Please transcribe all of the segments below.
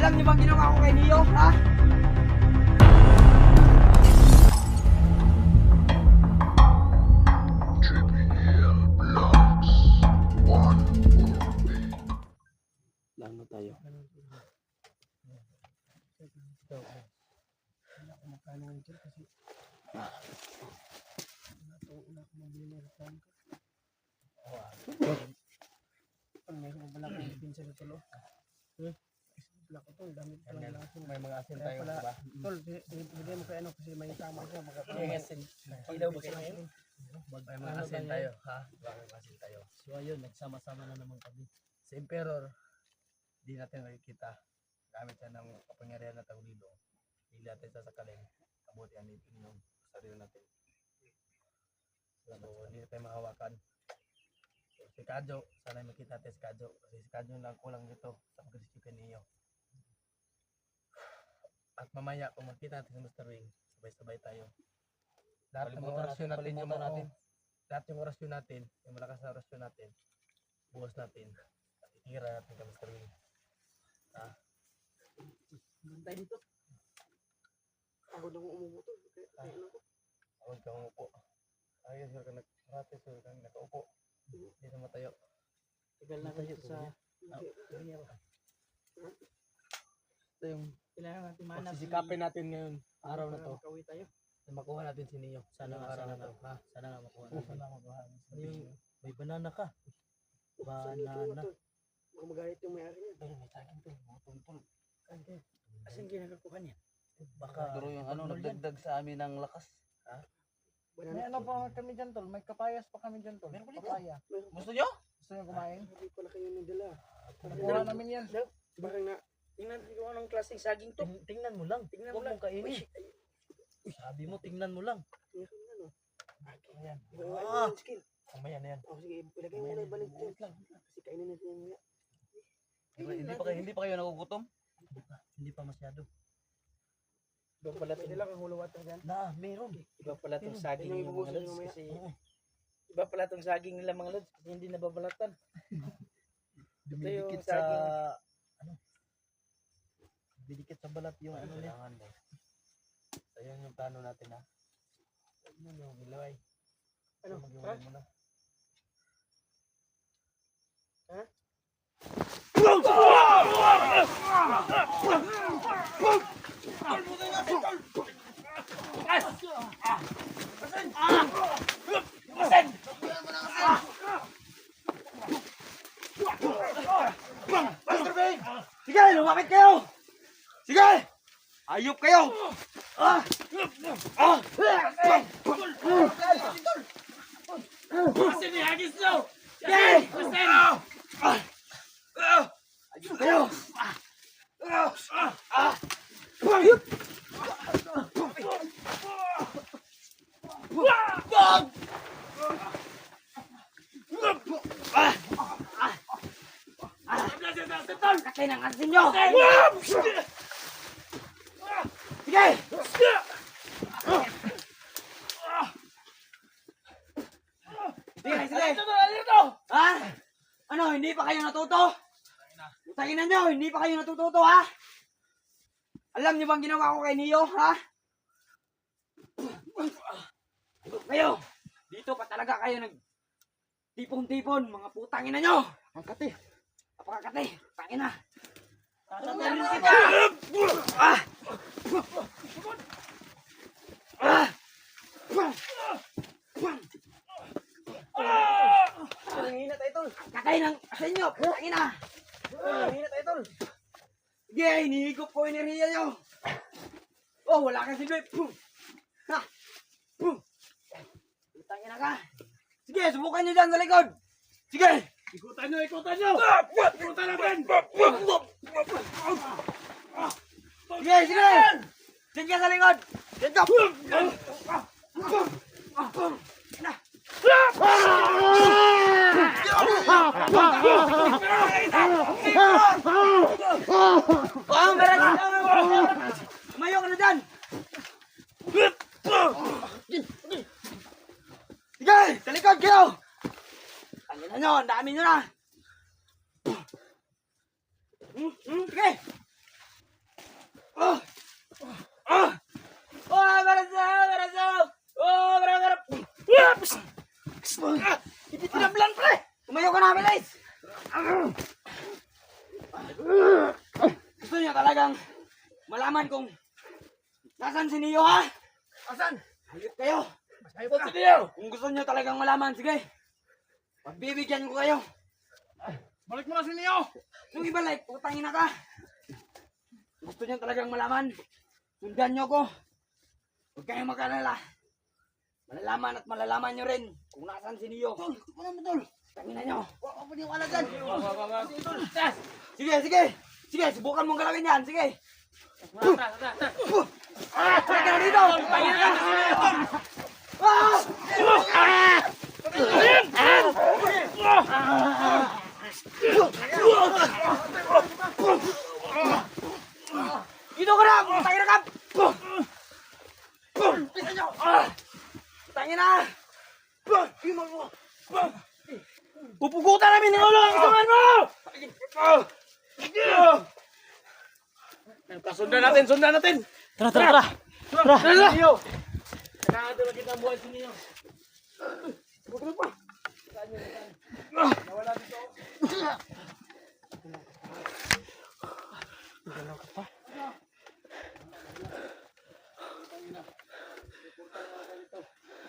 Alam niyo bang ginawa ko kay Neo, ha? Lang na tayo. Wala ko magkano ngayon dyan kasi wala ko mabili ng reklamo ko. Pag may wala akong pinsa na tulo. Wala ko to, dami ko lang lahat. May mga asin Kaya tayo, pala, diba? tol, bigay mo kay ano kasi may tama siya. May asin. Ilaw ba kayo ngayon? May mga asin tayo, ha? May mga asin tayo. So ayun, nagsama-sama na naman kami. Sa Emperor, di natin makikita. Gamit siya ng kapangyarihan na tawililo. Hindi natin sasakalin. Kabuti ang ipin yung sarili natin. So hindi na tayo mahawakan. So, si Kadyo, sana makita natin si Kadyo. Kasi si Kadyo lang kulang dito sa pag-rescue kay Neo. At mamaya, kung makita natin si Mr. Wing, sabay-sabay tayo. Lahat ng orasyon natin yung natin. Lahat yung orasyon natin, yung malakas na orasyon natin, bukas natin. At itira natin kay Mr. Wing. Ha? Bantay dito. Ako nang umuupo to. Huwag kang umupo. Ayun, sir ka nag-practice, sir ka nakaupo. Hindi na matayo. Tagal na tayo sa... Ito yung Kailangan natin manap. sisikapin natin ngayon, araw na to. Makauwi tayo. Na makuha natin si Neo. Sana nga, araw na to. Ha? Sana nga makuha natin. Sana makuha natin. Ano yung, may banana ka. Banana. Baka magalit yung may-ari niya. Pero may saging to. Tungtol. Asan ginagakuha niya? Baka siguro yung ano, nagdagdag sa amin ng lakas. Ha? May ano pa kami dyan, tol? May kapayas pa kami dyan, tol. Meron ba dito? Papaya. Gusto nyo? Gusto niyo kumain? Hindi pala kayo nidala. Nakuha namin yan. Baka nga, tingnan ko anong klaseng saging to. Tingnan mo lang. Tingnan Huwag mo lang. mong kainin. Sabi mo, tingnan mo lang. Tingnan mo ano. Ayan. Iba Ah! yung skill. Mamaya na yan. Oh, sige, ilagay mo na ibalik dyan. Kasi kainin natin yan nga. Hindi pa kayo nagugutom? Hindi pa masyado. Iba pala ito. Nila kang huluwatan dyan. Na, meron. Iba pala itong saging Yung yung mga mga lods lods. kasi Iba pala itong saging nila mga lods kasi hindi nababalatan. dumidikit yung sa saging. ano? Dumidikit sa balat yung ano niya. So, yan yung plano natin, ha. Ano yung ilaway? Ano? Mag-iwalay mo na. Ha? Master Bing! Sige, lumapit kayo! Sige! Ayop kayo! Kasi ni Hagis nyo! Sige! Ayop kayo! Katay ng asin nyo! Sige! Sige! Ha? Ano, hindi pa kayo natuto? Taginan nyo, hindi pa kayo natututo, ha? Alam niyo bang ginawa ko kay Neo, ha? Kayo, dito pa talaga kayo nag tipon-tipon, mga putang ina nyo! Ang kati, napakakati, tangina! Tatatalin kita! Ah! Ah! Hina tayo tol! Katay ng asin nyo, putang ina! Hina tayo tol! Sige, hinihigop ko enerhiya nyo! Oh, wala kang silbi! Ha! Putang ina ka! Sige, subukan nyo dyan sa likod! Sige! Ikutan nyo! Ikutan nyo! Ikutan natin! Sige, sige! Diyan ka sa likod! Diyan ka! Oh, meron! Tumayo ka na dyan! Sige! Sa likod kayo! Tangina nyo, ang dami nyo na! Sige! Hindi tinablan, pre! Tumayo ka na, Milays! Gusto niyo talagang malaman kung nasaan si Neo, ha? Asan? Hayop kayo! Ayaw ko si Neo! Kung gusto niyo talagang malaman, sige. Pagbibigyan ko kayo. Balik mo na si Neo! Nung iba like, utangin na ka. Gusto niyo talagang malaman, sundan niyo ko. Huwag kayong mag-alala. Malalaman at malalaman niyo rin kung nasaan si Neo. Tol, ano mo, Tol? Tangin na niyo. Huwag ako paniwala dyan. Sige, sige. Sige, subukan mong galawin yan. Sige. Tara ka na dito. Tangin na ka. Dito ka na! Tangin na ka! Bisa nyo! Tangin na! Pupugutan namin ni Ulo ang isungan mo! Sundan natin, sundan natin! Tara, tara, tara! Tara! Neo! Kailangan natin makita ang buhay si Neo. Bukan pa! Nawala dito.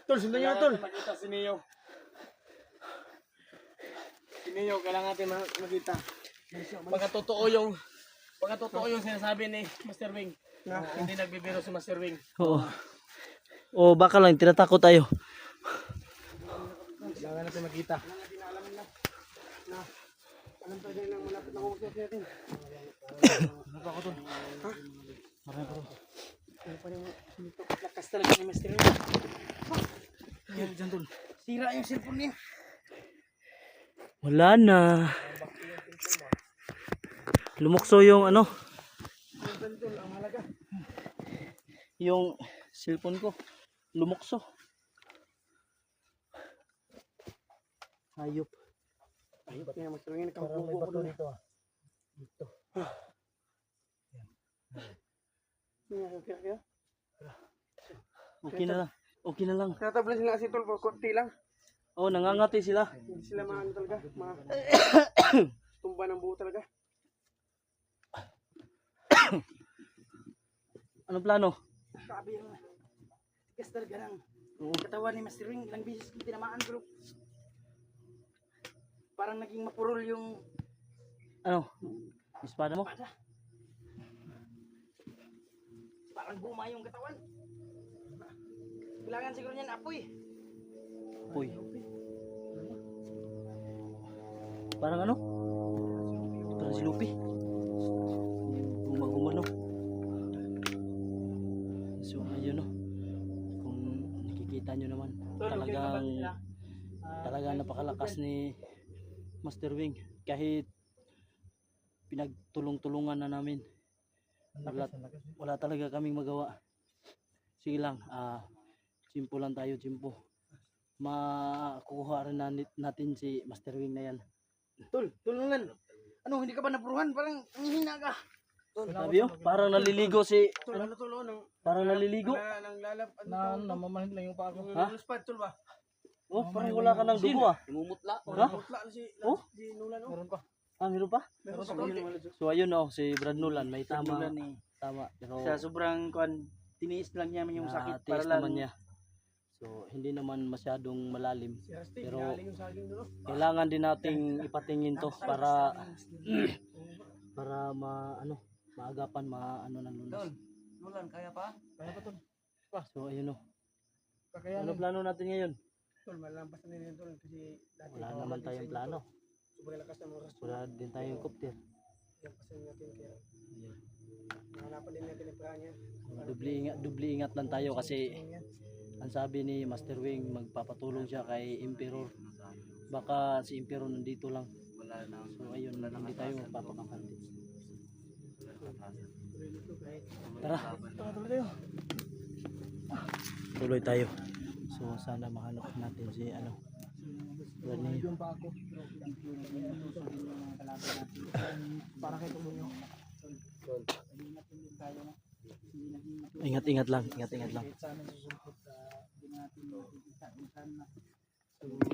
Tol, sundan nyo na, Tol. Makita si Neo. Si Neo, kailangan natin makita. Baka totoo yung sinasabi ni Master Wing. Hindi nagbibiro si Master Wing. Oo. O baka lang, tinatakot tayo. Kailangan natin makita. Alam tayo lang malapit na kumusap natin. Ano pa ako, Tol? Ha? Marami pa, Tol. Ano pa yung lakas talaga ni Master Wing. Yan, dyan, Tol. Sira yung cellphone niya. Wala na. Lumukso yung ano. Yung cellphone ko. Lumukso. Hayop. Hayop niya. Mas tingin nakapugo ko doon. dito. Dito. Okay na lang. Okay na lang. Tinatablan sila kasi tol, konti lang. Oh, nangangati sila. Hindi sila mga ano talaga, mga tumba ng buo talaga. Anong plano? Sabi yung tigas talaga ng katawan ni Master Wing. Ilang beses ko tinamaan, bro. Parang naging mapurol yung Ano? Espada mo? pada. Parang buma yung katawan. Kailangan siguro niyan apoy. Uy. Parang ano? Parang si Lupi. Gumagumano. So, ayun no. Kung nakikita nyo naman, talagang napakalakas ni Master Wing. Kahit pinagtulong-tulungan na namin. Wala talaga kaming magawa. Sige lang, simpo lang tayo, simpo. Makukuha rin natin si Master Wing na yan. Tol, tulungan. Ano, hindi ka ba napuruhan? Parang hihina ka. Sabi yun, parang naliligo si... Tol, ano tol, ano? Parang naliligo. Nang lalap, ano? Namamahin lang yung pako. Ha? Luspad tol ba? Oh, parang wala ka ng dugo ah. Namumutla. Ha? Mutla na si Oh? Nulan. Meron pa. Meron pa? Meron pa konti. So ayun oh, si Brad Nolan, may tama. Tama. Pero Sa sobrang tiniis lang niya yung sakit para tiis lang. naman niya. So hindi naman masyadong malalim. Si Asti, Pero hinaling yung saging doon. kailangan din nating ipatingin to para maagapan ng lunas. Nulan, kaya pa? Kaya pa tol. So ayun oh. Kakayanin. Ano plano natin ngayon? Tol, malampas na nila tol kasi dati Wala naman tayong plano. sobrang lakas ng oras. Wala din tayong kopter. Lampasan natin kaya hanapan din natin ang paraan yan. Dubli ingat lang tayo kasi ang sabi ni Master Wing, magpapatulong siya kay Emperor. Baka si Emperor nandito lang. So ayun, hindi tayo magpapakapante. Tara, tuloy tayo. So sana mahanap natin si Rani. Para kay Tumunyo. Ingat-ingat lang, ingat-ingat lang.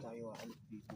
tayo aalis dito.